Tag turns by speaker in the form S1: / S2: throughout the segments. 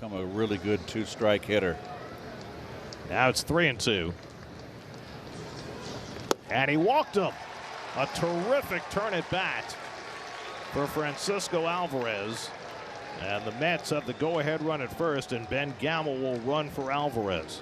S1: become a really good two-strike hitter.
S2: Now it's 3-2. And he walked him. A terrific turn at bat for Francisco Alvarez. And the Mets have the go-ahead run at first, and Ben Gamel will run for Alvarez.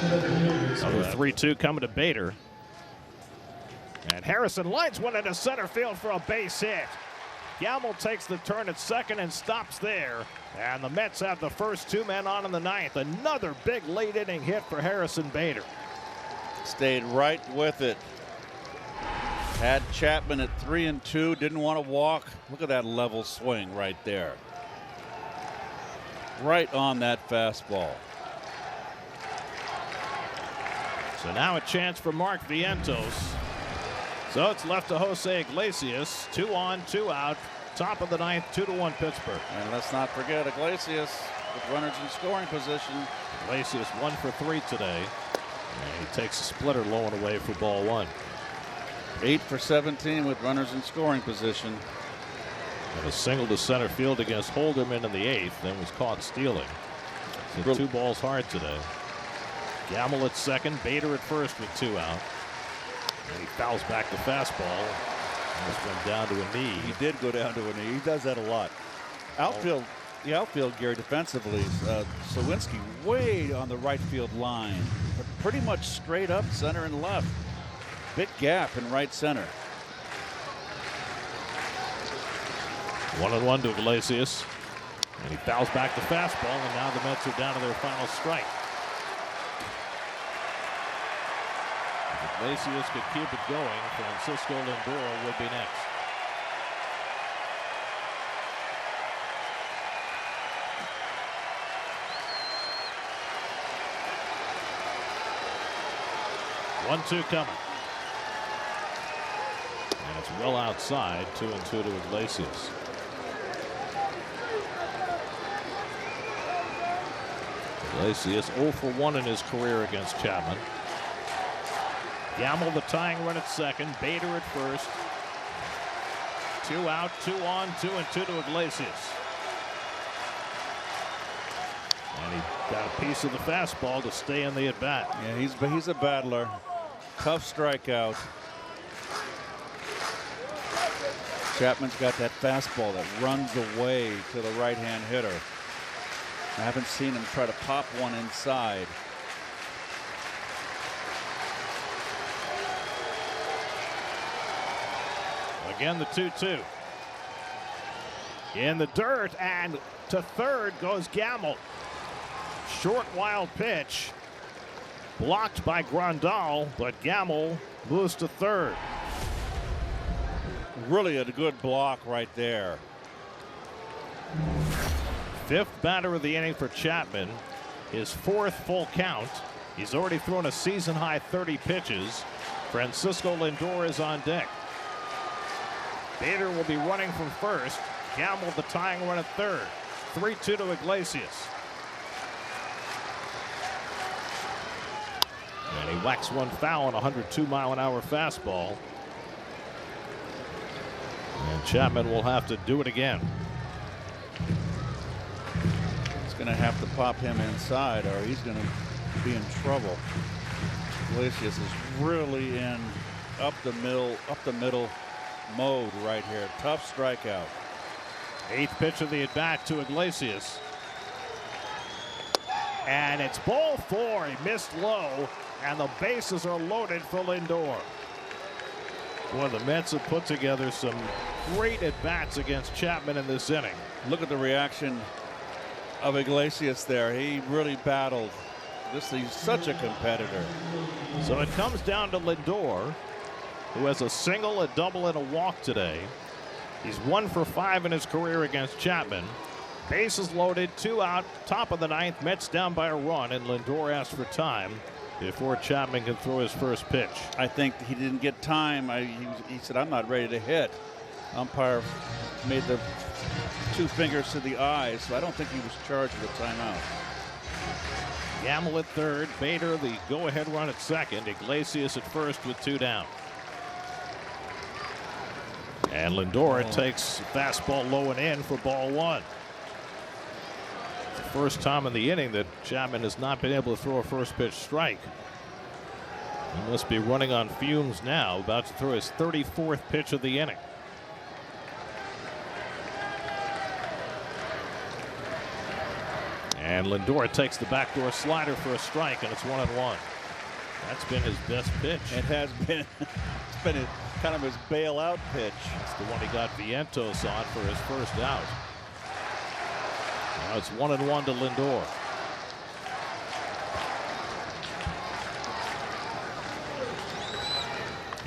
S2: Another 3-2 coming to Bader. And Harrison lights one into center field for a base hit. Gamel takes the turn at second and stops there. And the Mets have the first two men on in the ninth. Another big late inning hit for Harrison Bader.
S1: Stayed right with it. Had Chapman at 3-2. Didn't want to walk. Look at that level swing right there. Right on that fastball.
S2: So now a chance for Mark Vientos. So it's left to Jose Iglesias. 2 on, 2 out. Top of the ninth, 2-1 Pittsburgh.
S1: And let's not forget Iglesias with runners in scoring position.
S2: Iglesias 1 for 3 today. And he takes a splitter low and away for ball 1.
S1: 8 for 17 with runners in scoring position.
S2: And a single to center field against Holderman in the 8th, then was caught stealing. So 2 balls hard today. Gamel at second, Bader at first with 2 out. And he fouls back the fastball. Almost went down to a knee.
S1: He did go down to a knee. He does that a lot. Outfield, the outfield, Gary, defensively, Sawinski way on the right field line, but pretty much straight up center and left. Big gap in right center.
S2: 1-1 to Iglesias. And he fouls back the fastball, and now the Mets are down to their final strike. If Iglesias could keep it going, Francisco Lindor would be next. One-two coming. And it's well outside. 2-2 to Iglesias. Iglesias 0 for 1 in his career against Chapman. Gamel the tying run at second. Bader at first. 2 out, 2 on, 2-2 to Iglesias. And he got a piece of the fastball to stay in the at bat.
S1: Yeah, he's a battler. Tough strikeout. Chapman's got that fastball that runs away to the right-hand hitter. I haven't seen him try to pop one inside.
S2: Again, the 2-2. In the dirt, and to third goes Gamel. Short, wild pitch. Blocked by Grandal, but Gamel moves to third.
S1: Really a good block right there.
S2: 5th batter of the inning for Chapman. His 4th full count. He's already thrown a season-high 30 pitches. Francisco Lindor is on deck. Bader will be running from first. Gamel the tying run at third. 3-2 to Iglesias. And he whacks one foul on a 102-mile-an-hour fastball. And Chapman will have to do it again.
S1: He's going to have to pop him inside, or he's going to be in trouble. Iglesias is really in up the middle mode right here. Tough strikeout.
S2: 8th pitch of the at bat to Iglesias. And it's ball 4. He missed low, and the bases are loaded for Lindor. Boy, the Mets have put together some great at bats against Chapman in this inning.
S1: Look at the reaction of Iglesias there. He really battled. He's such a competitor.
S2: So it comes down to Lindor, who has a single, a double, and a walk today. He's 1 for 5 in his career against Chapman. Bases loaded, 2 out, top of the ninth. Mets down by a run, and Lindor asked for time before Chapman can throw his first pitch.
S1: I think he didn't get time. He said, I'm not ready to hit. Umpire made the 2 fingers to the eyes, so I don't think he was charged with a timeout.
S2: Gamel at third, Bader the go-ahead run at second, Iglesias at first with 2 down. And Lindor takes fastball low and in for ball one. The first time in the inning that Chapman has not been able to throw a first pitch strike. He must be running on fumes now, about to throw his 34th pitch of the inning. And Lindor takes the backdoor slider for a strike, and it's 1-1. That's been his best pitch.
S1: It has been. It's been kind of his bailout pitch.
S2: It's the one he got Vientos on for his first out. Now it's 1-1 to Lindor.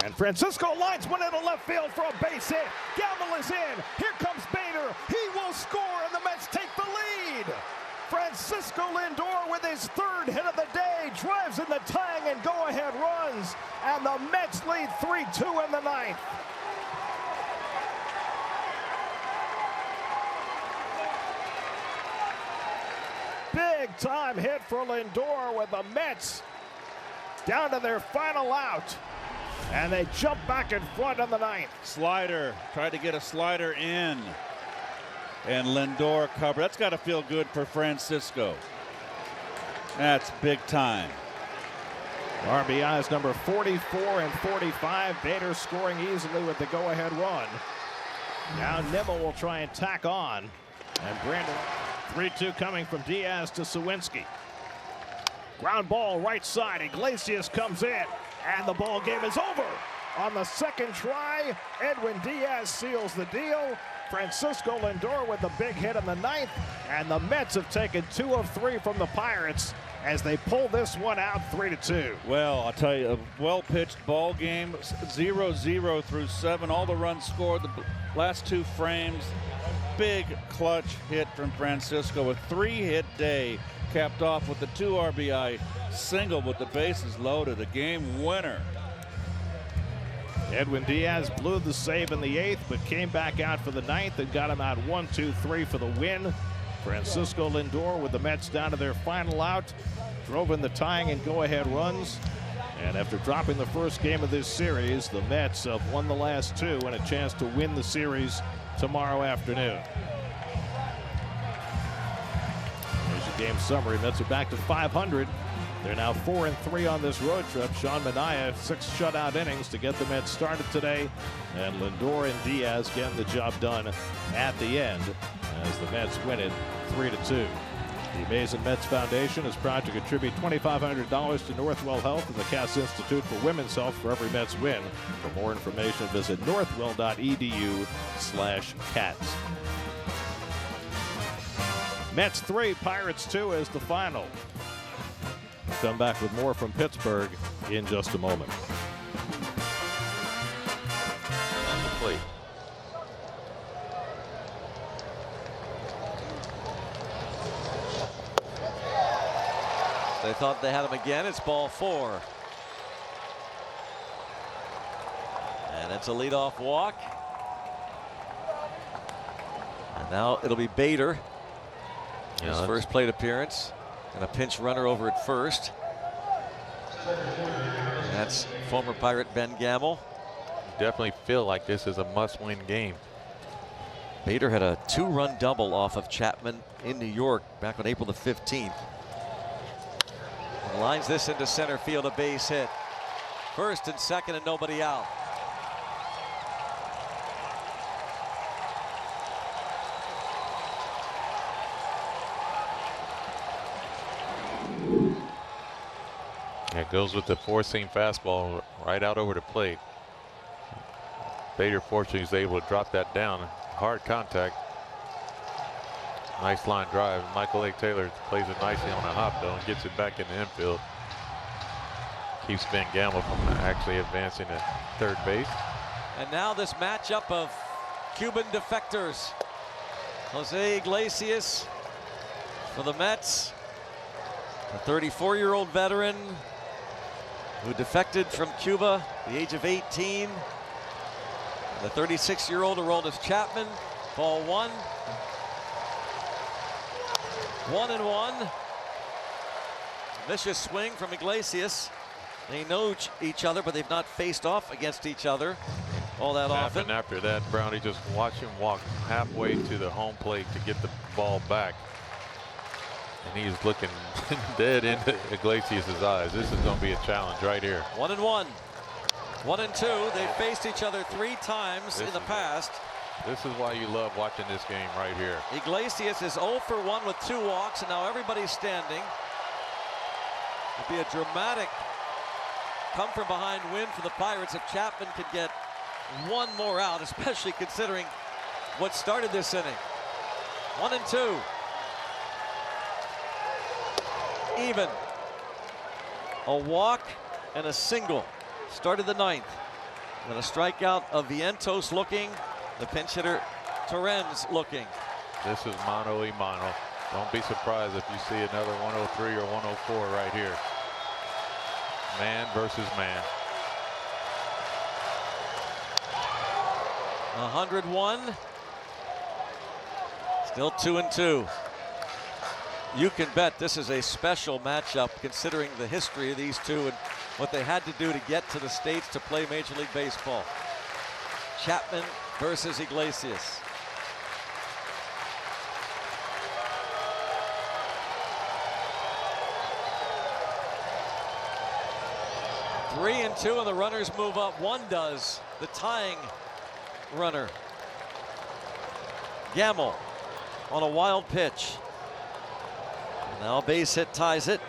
S2: And Francisco lines one into left field for a base hit. Gamble is in. Here comes Bader. He will score, and the Mets take the lead. Francisco Lindor with his third hit of the day drives in the tying and go-ahead runs, and the Mets lead 3-2 in the ninth. Big time hit for Lindor with the Mets down to their final out, and they jump back in front in the ninth.
S1: Slider, tried to get a slider in. And Lindor covered. That's got to feel good for Francisco. That's big time.
S2: RBIs number 44 and 45. Bader scoring easily with the go-ahead run. Now Nimmo will try and tack on. And Brandon, 3-2 coming from Diaz to Sawinski. Ground ball right side. Iglesias comes in. And the ball game is over. On the second try, Edwin Diaz seals the deal. Francisco Lindor with the big hit in the ninth, and the Mets have taken 2 of 3 from the Pirates as they pull this one out 3-2.
S1: Well, I'll tell you, a well-pitched ball game, 0-0 through 7. All the runs scored, the last 2 frames. Big clutch hit from Francisco, a 3-hit day, capped off with the 2 RBI single with the bases loaded, a game winner.
S2: Edwin Diaz blew the save in the 8th, but came back out for the 9th and got him out 1-2-3 for the win. Francisco Lindor with the Mets down to their final out, drove in the tying and go-ahead runs. And after dropping the first game of this series, the Mets have won the last 2 and a chance to win the series tomorrow afternoon. Here's your game summary. Mets are back to 500. They're now 4-3 on this road trip. Sean Manaea, 6 shutout innings to get the Mets started today. And Lindor and Diaz getting the job done at the end as the Mets win it 3-2. The Amazing Mets Foundation is proud to contribute $2,500 to Northwell Health and the Cass Institute for Women's Health for every Mets win. For more information, visit northwell.edu/cats. Mets 3, Pirates 2 is the final. We'll come back with more from Pittsburgh in just a moment.
S3: On the plate. They thought they had him again. It's ball 4. And it's a leadoff walk. And now it'll be Bader. His first plate appearance. And a pinch runner over at first. And that's former Pirate Ben Gamble.
S4: Definitely feel like this is a must-win game.
S3: Bader had a 2-run double off of Chapman in New York back on April the 15th. And lines this into center field, a base hit. First and second and nobody out.
S4: It goes with the 4-seam fastball right out over the plate. Bader fortunately is able to drop that down. Hard contact. Nice line drive. Michael Lake Taylor plays it nicely on a hop though and gets it back in the infield. Keeps Ben Gamble from actually advancing to third base.
S3: And now this matchup of Cuban defectors. Jose Iglesias for the Mets. A 34-year-old veteran who defected from Cuba at the age of 18. The 36-year-old Aroldis Chapman. Ball 1. 1-1. Vicious swing from Iglesias. They know each other, but they've not faced off against each other. all that often.
S4: And after that, Brownie, just watch him walk halfway to the home plate to get the ball back. And he's looking dead into Iglesias' eyes. This is going to be a challenge right here.
S3: 1-1. 1-2. They faced each other 3 times in the past.
S4: This is why you love watching this game right here.
S3: Iglesias is 0 for 1 with 2 walks, and now everybody's standing. It'd be a dramatic come from behind win for the Pirates if Chapman could get 1 more out, especially considering what started this inning. 1-2. Even. A walk and a single started the 9th. Then a strikeout of Vientos looking. The pinch hitter Torrens looking.
S4: This is mano a mano. Don't be surprised if you see another 103 or 104 right here. Man versus man.
S3: 101. Still 2-2. You can bet this is a special matchup considering the history of these two and what they had to do to get to the States to play Major League Baseball. Chapman versus Iglesias. Three and 2, and the runners move up. One does, the tying runner. Gamble on a wild pitch. Now a base hit ties it.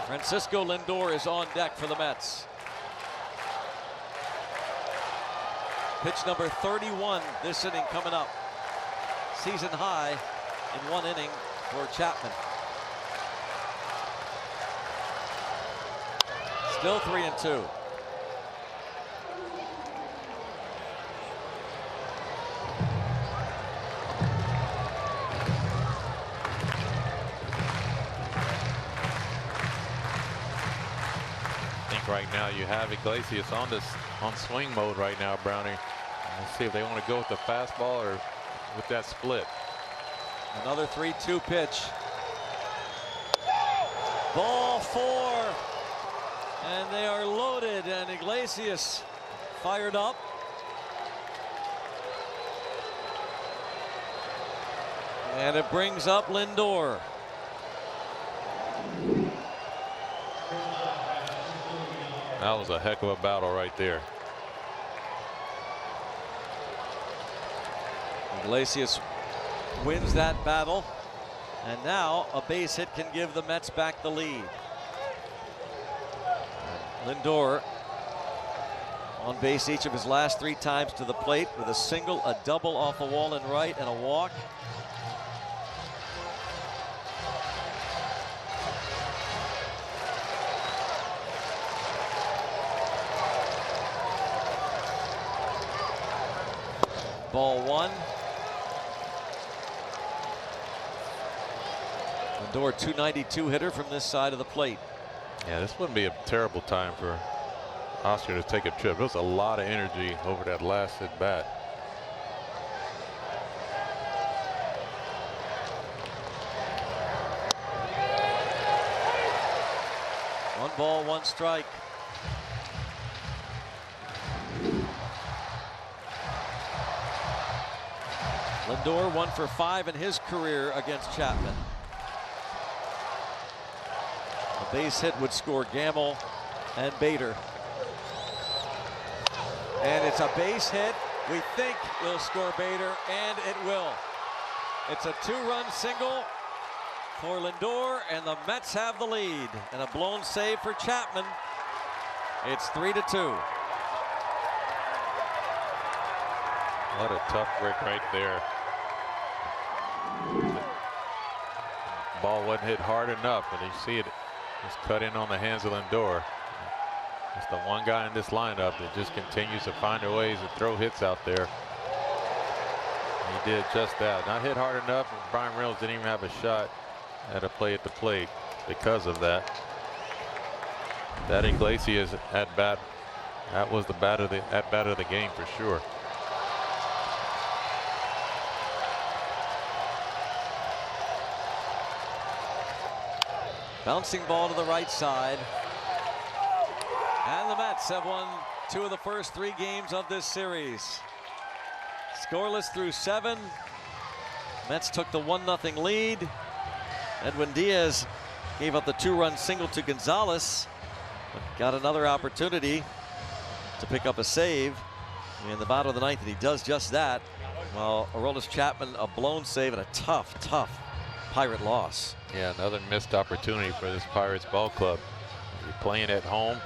S3: Francisco Lindor is on deck for the Mets. Pitch number 31 this inning coming up. Season high in 1 inning for Chapman. Still 3-2.
S4: Right now you have Iglesias on swing mode right now, Brownie. Let's see if they want to go with the fastball or with that split.
S3: Another 3-2 pitch. Ball 4. And they are loaded, and Iglesias fired up. And it brings up Lindor.
S4: That was a heck of a battle right there.
S3: Iglesias wins that battle, and now a base hit can give the Mets back the lead. Lindor on base each of his last 3 times to the plate with a single, a double off a wall and right, and a walk. Ball 1. Lindor, 292 hitter from this side of the plate.
S4: Yeah, this wouldn't be a terrible time for Oscar to take a trip. There was a lot of energy over that last at bat.
S3: One ball, 1 strike. Lindor 1 for 5 in his career against Chapman. A base hit would score Gamble and Bader. And it's a base hit. We think will score Bader, and it will. It's a 2-run single for Lindor, and the Mets have the lead. And a blown save for Chapman. It's 3-2.
S4: What a tough break right there. Ball wasn't hit hard enough, and you see it just cut in on the hands of Lindor. It's the one guy in this lineup that just continues to find a ways to throw hits out there. He did just that. Not hit hard enough, and Brian Reynolds didn't even have a shot at a play at the plate because of that. That Iglesias at bat, that was the at bat of the game for sure.
S3: Bouncing ball to the right side. And the Mets have won 2 of the first 3 games of this series. Scoreless through 7. Mets took the 1-0 lead. Edwin Diaz gave up the 2-run single to Gonzalez, but got another opportunity to pick up a save in the bottom of the 9th, and he does just that. While Aroldis Chapman, a blown save and a tough Pirate loss.
S4: Yeah, another missed opportunity for this Pirates ball club. You're playing at home,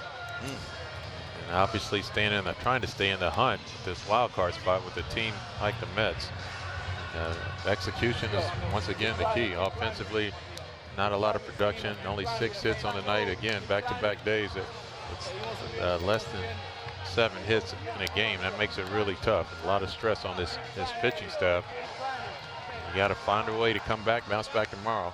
S4: and obviously trying to stay in the hunt with this wild card spot with a team like the Mets. Execution is once again the key. Offensively, not a lot of production. Only 6 hits on the night. Again, back-to-back days. It's less than 7 hits in a game. That makes it really tough. A lot of stress on this pitching staff. You got to find a way to come back, bounce back tomorrow.